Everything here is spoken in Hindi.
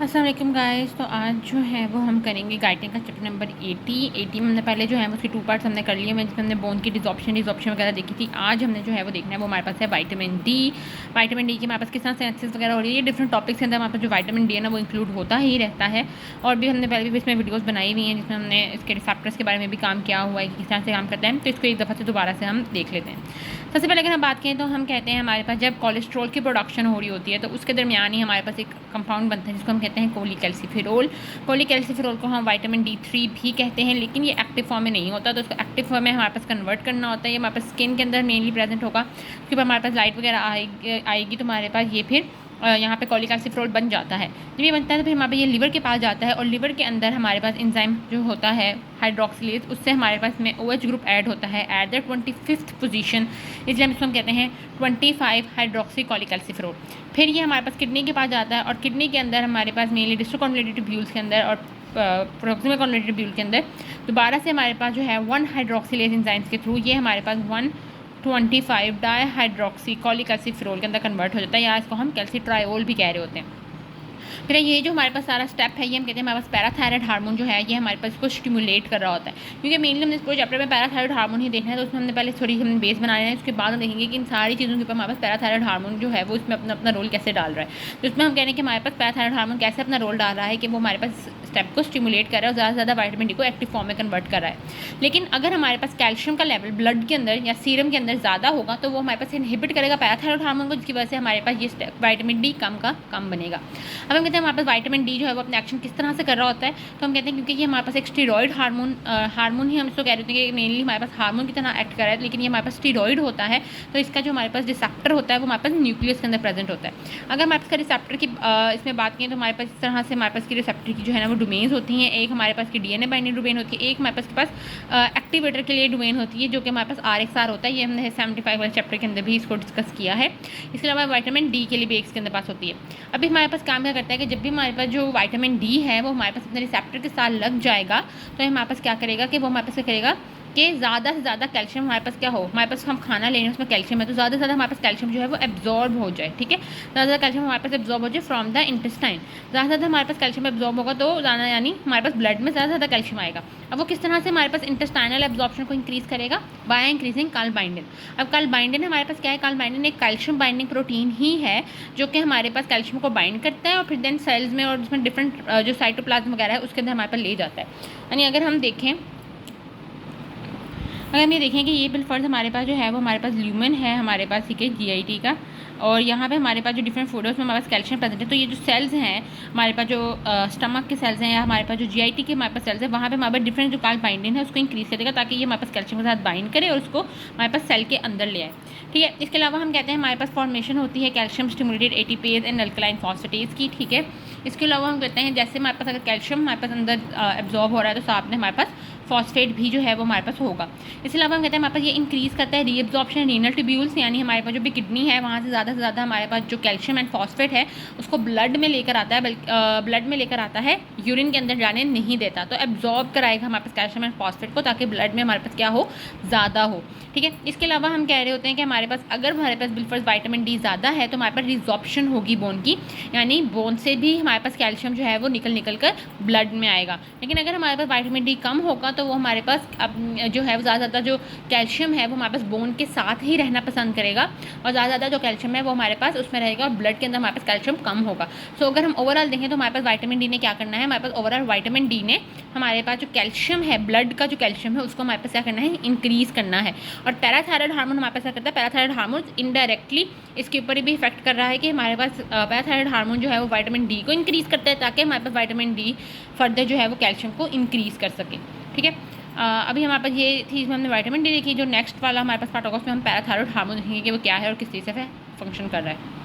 अस्सलाम वालेकुम गाइस। तो आज जो है वो हम करेंगे गाइडिंग का चैप्टर नंबर 80 में हमने पहले जो है उसके 2 पार्ट्स हमने कर लिए हैं, जिसमें हमने बोन की डिजॉप्शन वगैरह देखी थी। आज हमने जो है वो देखना है वो हमारे पास है विटामिन डी की हमारे पास किस तरह सिंथेसिस वगैरह हो रही है। डिफरेंट टॉपिक्स के अंदर हमारे पास जो विटामिन डी है ना वो इंक्लूड होता ही रहता है। और भी हमने पहले भी इसमें वीडियोज़ बनाई हुई हैं जिसमें हमने इसके रिसेप्टर्स के बारे में भी काम किया हुआ है कि किस तरह से काम करता है। तो इसको एक दफ़ा से दोबारा से हम देख लेते हैं। सबसे पहले अगर हम बात करें तो हम कहते हैं हमारे पास जब कोलेस्ट्रॉल की प्रोडक्शन हो रही होती है तो उसके दरमियान ही हमारे पास एक कंपाउंड बनता है जिसको हम कहते हैं कोलिकैल्सिफेरोल। कोलिकैल्सिफेरोल को हम विटामिन D3 भी कहते हैं, लेकिन ये एक्टिव फॉर्म में नहीं होता। तो उसको एक्टिव फॉर्म में हमारे पास कन्वर्ट करना होता है। ये हमारे पास स्किन के अंदर मेनली प्रेजेंट होगा। उसके बाद हमारे पास लाइट वगैरह आएगी तो हमारे पास ये फिर यहाँ पे कोलिकैल्सिफेरोल बन जाता है। जब ये बनता है तो फिर हमारे पास ये लिवर के पास जाता है और लिवर के अंदर हमारे पास एंजाइम जो होता है हाइड्रोक्सिलेज, उससे हमारे पास में OH ग्रुप ऐड होता है एट द 25th पोजीशन। इसलिए हम इसको हम कहते हैं 25 हाइड्रोक्सी कोलिकैल्सिफेरोल। फिर ये हमारे पास किडनी के पास जाता है और किडनी के अंदर हमारे पास मेनली डिस्ट्रोकॉन्वोलेटेड ट्यूब्यूल्स के अंदर और प्रोक्सिमल कॉन्वोलेटेड ट्यूब्यूल के अंदर दोबारा से हमारे पास जो है 1 हाइड्रोक्सिलेज एंजाइम्स के थ्रू ये हमारे पास 125 डाई हाइड्रोक्सी कोलिकैल्सिफेरोल के अंदर कन्वर्ट हो जाता है, या इसको हम कैल्सिट्रायोल भी कह रहे होते हैं। फिर ये जो हमारे पास सारा स्टेप है ये हम कहते हैं हमारे पास पैराथायराइड हार्मोन जो है ये हमारे पास इसको स्टिमुलेट कर रहा होता है, क्योंकि मेनली हमने इसको चैप्टर में पैराथायराइड हार्मोन ही देखना है। तो उसमें हमने पहले थोड़ी हमने बेस बनाया है, उसके बाद हम देखेंगे कि इन सारी चीज़ों के ऊपर हमारे पास पैराथायराइड हार्मोन जो है वो इसमें अपना अपना रोल कैसे डाल रहा है। तो इसमें हम कह रहे हैं कि हमारे पास पैराथायराइड हार्मोन कैसे अपना रोल डाल रहा है कि वो हमारे पास स्टेप को स्टिमुलेट कर रहा है और ज़्यादा से ज़्यादा विटामिन डी को एक्टिव फॉर्म में कन्वर्ट कर रहा है। लेकिन अगर हमारे पास कैल्शियम का लेवल ब्लड के अंदर या सीरम के अंदर ज़्यादा होगा तो वो हमारे पास इनहिबिट करेगा पैराथायराइड हार्मोन को, जिसकी वजह से हमारे पास ये विटामिन डी कम का कम बनेगा। अब हम कहते हैं हमारे पास विटामिन डी जो है वो अपने एक्शन किस तरह से कर रहा होता है। तो हम कहते हैं क्योंकि ये हमारे पास एक स्टीरॉयड हार्मोन ही हम इसको कह रहे होते हैं कि मेनली हमारे पास हार्मोन की तरह एक्ट कर रहा है, लेकिन ये हमारे पास स्टीरॉयड होता है। तो इसका जो हमारे पास रिसेप्टर होता है वो हमारे पास न्यूक्लियस के अंदर प्रेजेंट होता है। अगर हमारे पास रिसेप्टर की इसमें बात करें तो हमारे पास इस तरह से हमारे पास की रिसेप्टर की जो है ना वो डोमेन्स होती हैं। एक हमारे पास की DNA बाइंडिंग डोमेन होती है, एक हमारे पास के पास एक्टिवेटर के लिए डोमेन होती है जो कि हमारे पास RXR होता है। ये हमने 75 वाले चैप्टर के अंदर भी इसको डिस्कस किया है। इसके अलावा विटामिन डी के लिए भी इसके अंदर पास होती है। अभी हमारे पास काम क्या करता है कि जब भी हमारे पास जो विटामिन डी है वो हमारे पास अपने रिसेप्टर के साथ लग जाएगा तो हमारे पास क्या करेगा कि वो हमारे पास क्या करेगा कि ज़्यादा से ज़्यादा कैल्शियम हमारे पास क्या हो, हमारे पास हम खाना ले रहे हैं उसमें कैल्शियम है तो ज़्यादा से ज़्यादा हमारे पास कैल्शियम जो है वो एब्जॉर्ब हो जाए। ठीक है, ज़्यादा से ज़्यादा कैल्शियम हमारे पास एब्जॉर्ब हो जाए फ्रॉम द इंटेस्टाइन। ज़्यादा से ज़्यादा हमारे पास कैल्शियम एब्जॉर्ब होगा तो ज़्यादा यानी हमारे पास ब्लड में ज़्यादा से ज़्यादा कैल्शियम आएगा। अब वो किस तरह से हमारे पास इंटेस्टाइनल एब्जॉर्प्शन को इंक्रीज़ करेगा, बाय इंक्रीजिंग काल्बाइंडिन। अब काल्बाइंडिन हमारे पास क्या है, काल्बाइंडिन एक कैल्शियम बाइंडिंग प्रोटीन ही है जो कि हमारे पास कैल्शियम को बाइंड करता है और फिर देन सेल्स में और उसमें डिफरेंट जो साइटोप्लाज्म वगैरह है उसके अंदर हमारे पास ले जाता है। यानी अगर हम ये देखें कि ये बिलफर्ज हमारे पास जो है वो हमारे पास ल्यूमेन है हमारे पास, ठीक है, GIT का। और यहाँ पे हमारे पास जो डिफरेंट फूड है उसमें हमारे पास कैल्शियम प्रेजेंट है। तो ये जो सेल्स हैं हमारे पास जो स्टमक के सेल्स हैं या हमारे पास जो GIT के हमारे पास सेल्स हैं वहाँ पे हमारे पास डिफरेंट जो काल्बाइंडिन है उसको इंक्रीज़ करेगा ताकि ये हमारे पास कैल्शियम के साथ बाइंड करे और उसको हमारे पास सेल के अंदर ले आए। ठीक है, इसके अलावा हम कहते हैं हमारे पास फॉर्मेशन होती है calcium stimulated ATPase and alkaline phosphatase की। ठीक है, इसके अलावा हम कहते हैं जैसे हमारे पास अगर कैल्शियम हमारे पास अंदर एब्जॉर्ब हो रहा है तो साथ में हमारे पास फॉस्फेट भी जो है वो हमारे पास होगा। इसके अलावा हम कहते हैं हमारे पास ये इंक्रीज़ करता है रीएब्जॉर्प्शन रीनल ट्यूब्यूल्स, यानी हमारे पास जो भी किडनी है वहाँ से ज़्यादा हमारे पास जो कैल्शियम एंड फॉस्फेट है उसको ब्लड में लेकर आता है, ब्लड में लेकर आता है, यूरिन के अंदर जाने नहीं देता। तो एब्जॉर्ब कराएगा हमारे पास कैल्शियम एंड फॉस्फेट को ताकि ब्लड में हमारे पास क्या हो, ज़्यादा हो। ठीक है, इसके अलावा हम कह रहे होते हैं कि हमारे पास अगर हमारे पास बिलफर्ज विटामिन डी ज़्यादा है तो हमारे पास रिजॉर्प्शन होगी बोन की, यानी बोन से भी हमारे पास कैल्शियम जो है वो निकल कर ब्लड में आएगा। लेकिन अगर हमारे पास विटामिन डी कम होगा तो वो हमारे पास अब जो है वो ज़्यादा जो कैल्शियम है वो हमारे पास बोन के साथ ही रहना पसंद करेगा और ज़्यादा जो कैल्शियम है वो हमारे पास उसमें रहेगा और ब्लड के अंदर हमारे पास कैल्शियम कम होगा। सो अगर हम ओवरऑल देखें तो हमारे पास विटामिन डी ने क्या करना है, हमारे पास ओवरऑल विटामिन डी ने हमारे पास जो कैल्शियम है ब्लड का जो कैल्शियम है उसको हमारे पास क्या करना है, इंक्रीज़ करना है। और पैराथायराइड हार्मोन हमारे पास क्या करता है, पैराथायराइड हार्मोन इनडायरेक्टली इसके ऊपर भी इफेक्ट कर रहा है कि हमारे पास पैराथायराइड हार्मोन जो है वो विटामिन डी को इंक्रीज़ करता है ताकि हमारे पास विटामिन डी फर्दर जो है वो कैल्शियम को इंक्रीज़ कर सके। ठीक है, अभी हमारे पास ये थी इसमें हमने विटामिन डी देखी। जो नेक्स्ट वाला हमारे पास पार्ट होगा उसमें हम पैराथायराइड हार्मोन देखेंगे कि वो क्या है और किस चीज़ से फंक्शन कर रहा है।